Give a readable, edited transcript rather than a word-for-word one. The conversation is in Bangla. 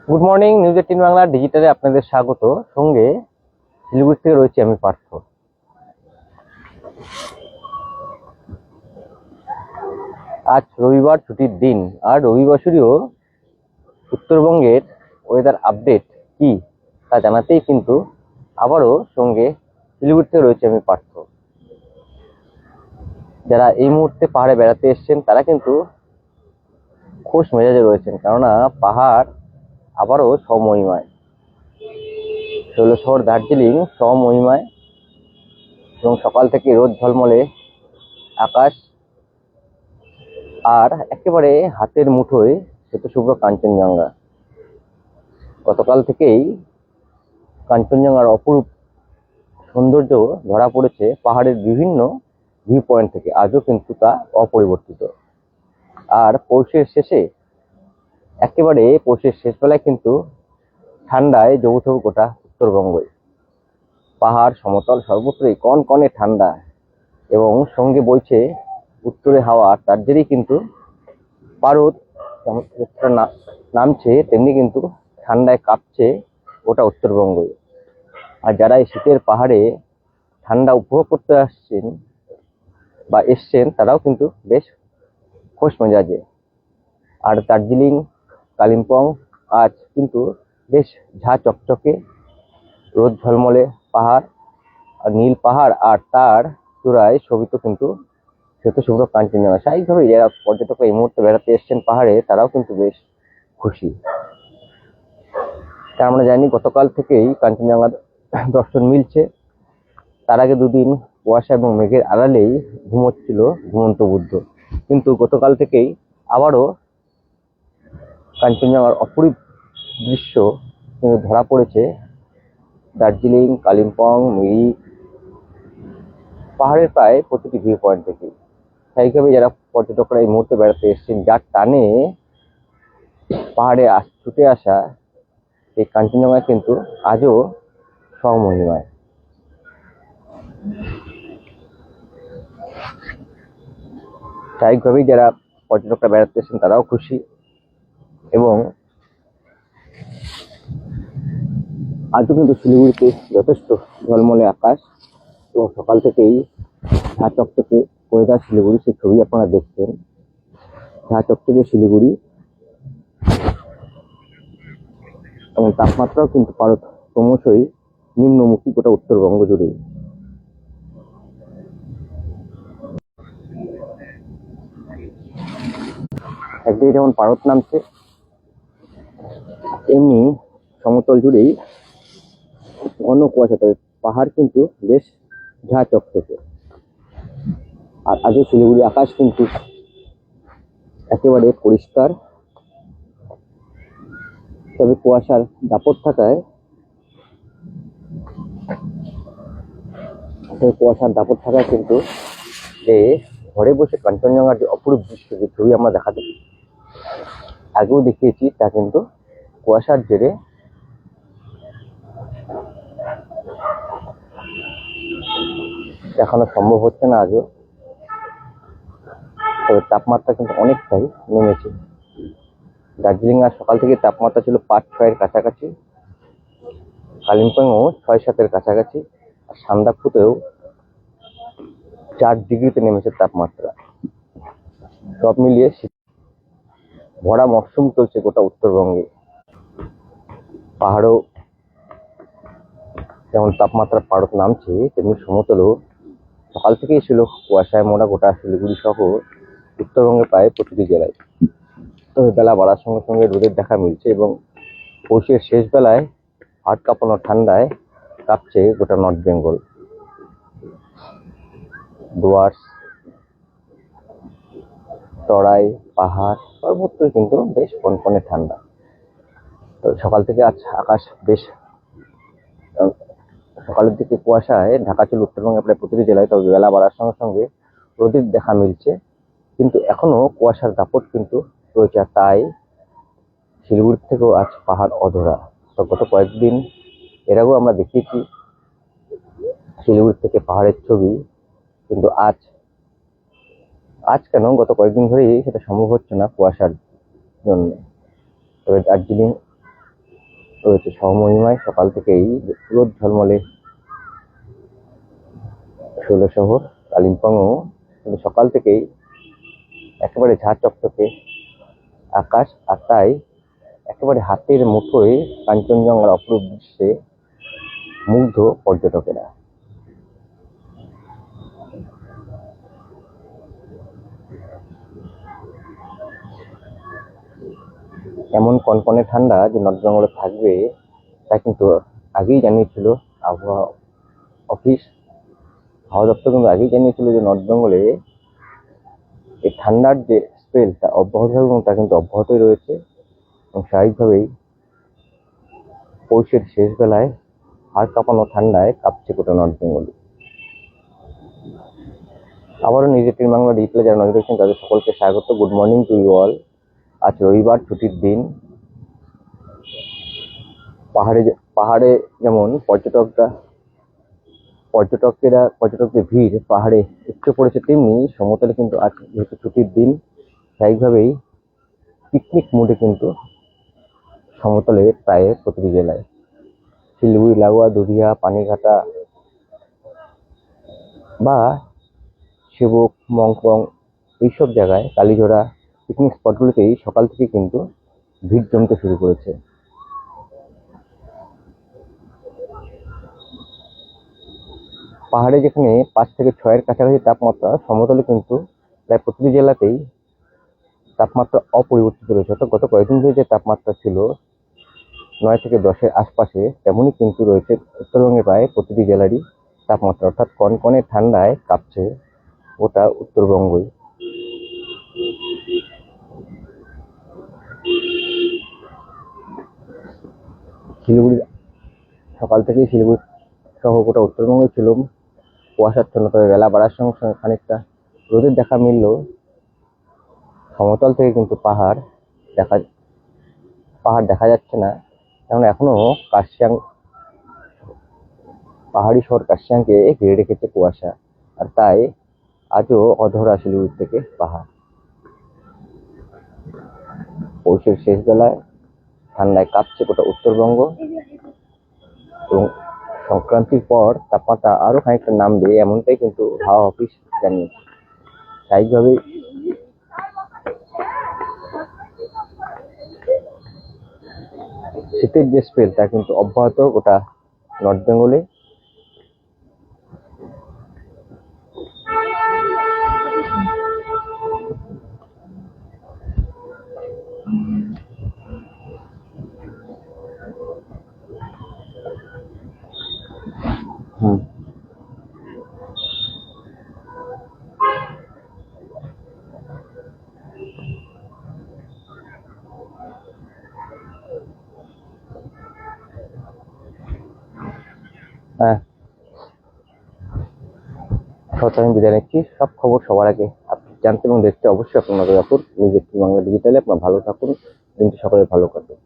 গুড মর্নিং, নিউজ 18 বাংলা ডিজিটালে আপনাদের স্বাগত। সঙ্গে শিলিগুড়ি থেকে রয়েছে আমি পার্থ। আজ রবিবার, ছুটির দিন। আর রবিবাসরীয় উত্তরবঙ্গের ওয়েদার আপডেট কি তা জানাতেই কিন্তু আবারও সঙ্গে শিলিগুড়ি থেকে রয়েছে আমি পার্থ। যারা এই মুহূর্তে পাহাড়ে বেড়াতে এসছেন তারা কিন্তু খোশ মেজাজে রয়েছেন, কেননা পাহাড় আবারও স্বমহিমায়, শৈলশহর দার্জিলিং স্বমহিমায়। এবং সকাল থেকে রোদ ঝলমলে আকাশ, আর একেবারে হাতের মুঠোয় শ্বেতশুভ্র কাঞ্চনজঙ্ঘা। গতকাল থেকেই কাঞ্চনজঙ্ঘার অপরূপ সৌন্দর্য ধরা পড়েছে পাহাড়ের বিভিন্ন ভিউ পয়েন্ট থেকে, আজও কিন্তু তা অপরিবর্তিত। আর পৌষের শেষ বেলায় কিন্তু ঠান্ডায় জবুথবু গোটা উত্তরবঙ্গই। পাহাড়, সমতল সর্বত্রই কনকনে ঠান্ডা, এবং সঙ্গে বইছে উত্তরে হাওয়া। তার জেরেই কিন্তু পারদ যেমন নামছে, তেমনি কিন্তু ঠান্ডায় কাঁপছে গোটা উত্তরবঙ্গ। আর যারা এই শীতের পাহাড়ে ঠান্ডা উপভোগ করতে এসছেন তারাও কিন্তু বেশ খোশ মেজাজে। আর দার্জিলিং, কালিম্পং আজ কিন্তু বেশ ঝাঁ চকচকে, রোদ ঝলমলে পাহাড়, আর নীল পাহাড়, আর তার চূড়ায় শোভিত কিন্তু শ্বেতশুভ্র কাঞ্চনজঙ্ঘা। স্বাভাবিকভাবেই যারা পর্যটকরা এই মুহূর্তে বেড়াতে এসছেন পাহাড়ে, তারাও কিন্তু বেশ খুশি। তা আমরা জানি গতকাল থেকেই কাঞ্চনজঙ্ঘার দর্শন মিলছে। তার আগে দুদিন কুয়াশা এবং মেঘের আড়ালেই ঘুমোচ্ছিল ঘুমন্ত বুদ্ধ, কিন্তু গতকাল থেকেই আবারও কাঞ্চনজঙ্ঘার অপরূপ দৃশ্য কিন্তু ধরা পড়েছে দার্জিলিং, কালিম্পং, মিরিক, পাহাড়ের প্রায় প্রতিটি ভিউ পয়েন্ট থেকে। স্বাভাবিকভাবে যারা পর্যটকরা এই মুহূর্তে বেড়াতে এসেছেন, যার টানে পাহাড়ে ছুটে আসা এই কাঞ্চনজঙ্ঘা কিন্তু আজও স্বমহিমায়। স্বাভাবিকভাবেই যারা পর্যটকরা বেড়াতে এসেছেন তারাও খুশি, এবং আজও কিন্তু শিলিগুড়িতে যথেষ্ট ঝলমলে আকাশ, এবং সকাল থেকেই ঝাঁ চকচকে ওয়েদার শিলিগুড়ি, সেই ছবি আপনারা দেখছেন। ঝাঁ চকচকে শিলিগুড়ি, এবং তাপমাত্রাও কিন্তু ক্রমশই নিম্নমুখী গোটা উত্তরবঙ্গ জুড়েই। একদিকে যেমন পারদ নামছে, এমনি সমতল জুড়েই ঘন কুয়াশা, তবে পাহাড় কিন্তু বেশ ঝাঁ চকচকে। আর আজও শিলিগুড়ি আকাশ কিন্তু একেবারে পরিষ্কার, তবে কুয়াশার দাপট থাকায় কিন্তু যে ঘরে বসে কাঞ্চনজঙ্ঘার যে অপরূপ দৃশ্য, যে ছবি আমরা আগেও দেখিয়েছি, তা কিন্তু কুয়াশার জেরে দেখানো সম্ভব হচ্ছে না আজও। তবে তাপমাত্রা কিন্তু অনেকটাই নেমেছে। দার্জিলিং আর সকাল থেকে তাপমাত্রা ছিল 5-6-এর কাছাকাছি, কালিম্পংও 6-7-এর কাছাকাছি, আর সান্দাকফুতেও 4 ডিগ্রিতে নেমেছে তাপমাত্রা। সব মিলিয়ে ভরা মরশুম চলছে গোটা উত্তরবঙ্গে। পাহাড়েও যেমন তাপমাত্রার পারদ নামছে, তেমনি সমতলও সকাল থেকেই ছিল কুয়াশায় মোড়া গোটা শিলিগুড়ি সহ উত্তরবঙ্গে প্রায় প্রতিটি জেলায়। তবে বেলা বাড়ার সঙ্গে সঙ্গে রোদের দেখা মিলছে, এবং পৌষের শেষ বেলায় হাট কাঁপানো ঠান্ডায় কাঁপছে গোটা নর্থ বেঙ্গল। ডুয়ার্স, তরাই, পাহাড় সর্বত্রই কিন্তু বেশ কনকনে ঠান্ডা। তো সকাল থেকে আজ আকাশ বেশ, সকালের দিকে কুয়াশায় ঢাকা ছিল উত্তরবঙ্গে প্রায় প্রতিটি জেলায়, তবে বেলা বাড়ার সঙ্গে সঙ্গে রোদের দেখা মিলছে, কিন্তু এখনো কুয়াশার দাপট কিন্তু রয়েছে। আর তাই শিলিগুড়ি থেকেও আজ পাহাড় অধরা। তো গত কয়েকদিন এর আগেও আমরা দেখিয়েছি শিলিগুড়ি থেকে পাহাড়ের ছবি, কিন্তু আজ কেন গত কয়েকদিন ধরেই সেটা সম্ভব হচ্ছে না কুয়াশার জন্য। তবে দার্জিলিং, রয়েছে সমমহিমায়। সকাল থেকেই রোদ ঝলমলে শৈল শহর কালিম্পংও কিন্তু সকাল থেকেই একেবারে ঝাঁ চকচকে আকাশ, আর তাই একেবারে হাতের মুঠোয় কাঞ্চনজঙ্ঘার অপরূপ দৃশ্যে মুগ্ধ পর্যটকেরা। এমন কনকনে ঠান্ডা যে নর্থ বেঙ্গলে থাকবে তা কিন্তু আগেই জানিয়েছিল আবহাওয়া অফিস। হাওয়া দপ্তর কিন্তু আগেই জানিয়েছিল যে নর্থ বেঙ্গলে এই ঠান্ডার যে স্পেল তা অব্যাহত থাকবে, এবং তা কিন্তু অব্যাহতই রয়েছে। এবং স্বাভাবিকভাবেই পৌষের শেষ বেলায় হাড় কাঁপানো ঠান্ডায় কাঁপছে গোটা নর্থ বেঙ্গল। আবারও নিজের টিম বাংলা ডিজিটালে যারা নজর রেখেছেন তাদের সকলকে স্বাগত। Good morning to you all. আজ রবিবার, ছুটির দিন। পাহাড়ে যেমন পর্যটকদের ভিড় পাহাড়ে উপচে পড়েছে, তেমনি সমতলে কিন্তু আজ যেহেতু ছুটির দিন, স্বাভাবিকভাবেই পিকনিক মুডে কিন্তু সমতলে প্রায় প্রতিটি জেলায় শিলিগুড়ি, লাগোয়া, দুধিয়া, পানিঘাটা বা সেবক, মংপং এইসব জায়গায়, কালীঝোড়া পিকনিক স্পটগুলোতেই সকাল থেকে কিন্তু ভিড় জমতে শুরু করেছে। পাহাড়ে যেখানে 5 থেকে 6-এর কাছাকাছি তাপমাত্রা, সমতলে কিন্তু প্রায় প্রতিটি জেলাতেই তাপমাত্রা অপরিবর্তিত রয়েছে। অর্থাৎ গত কয়েকদিন ধরে যে তাপমাত্রা ছিল 9 থেকে 10-এর আশপাশে, তেমনই কিন্তু রয়েছে উত্তরবঙ্গে প্রায় প্রতিটি জেলারই তাপমাত্রা। অর্থাৎ কনকনে ঠান্ডায় কাঁপছে গোটা উত্তরবঙ্গই। শিলিগুড়ি সকাল থেকেই শিলিগুড়ি সহ গোটা উত্তরবঙ্গে ছিল কুয়াশাচ্ছন্ন, তবে বেলা বাড়ার সঙ্গে সঙ্গে খানিকটা রোদের দেখা মিলল। সমতল থেকে কিন্তু পাহাড় দেখা যাচ্ছে না, কারণ এখনো পাহাড়ি শহর কার্শিয়াংকে ঘিরে রেখেছে কুয়াশা, আর তাই আজও অধরা শিলিগুড়ি থেকে পাহাড়। পৌষের শেষ বেলায় ঠান্ডায় কাঁপছে গোটা উত্তরবঙ্গ, এবং সংক্রান্তির পর তাপমাত্রা আরো খানিকটা নামবে, এমনটাই কিন্তু হাওয়া অফিস জানিয়েছে। স্বাভাবিকভাবেই শীতের যে স্পেল তা কিন্তু অব্যাহত গোটা নর্থ বেঙ্গলে। হ্যাঁ, আমি বিদায় নিচ্ছি। সব খবর সবার আগে আপনি জানতে এবং দেখতে অবশ্যই আপনার নজর রাখুন নিজের বাংলা ডিজিটালে। আপনার ভালো থাকুন, দিনটি সকলের ভালো কাটুন।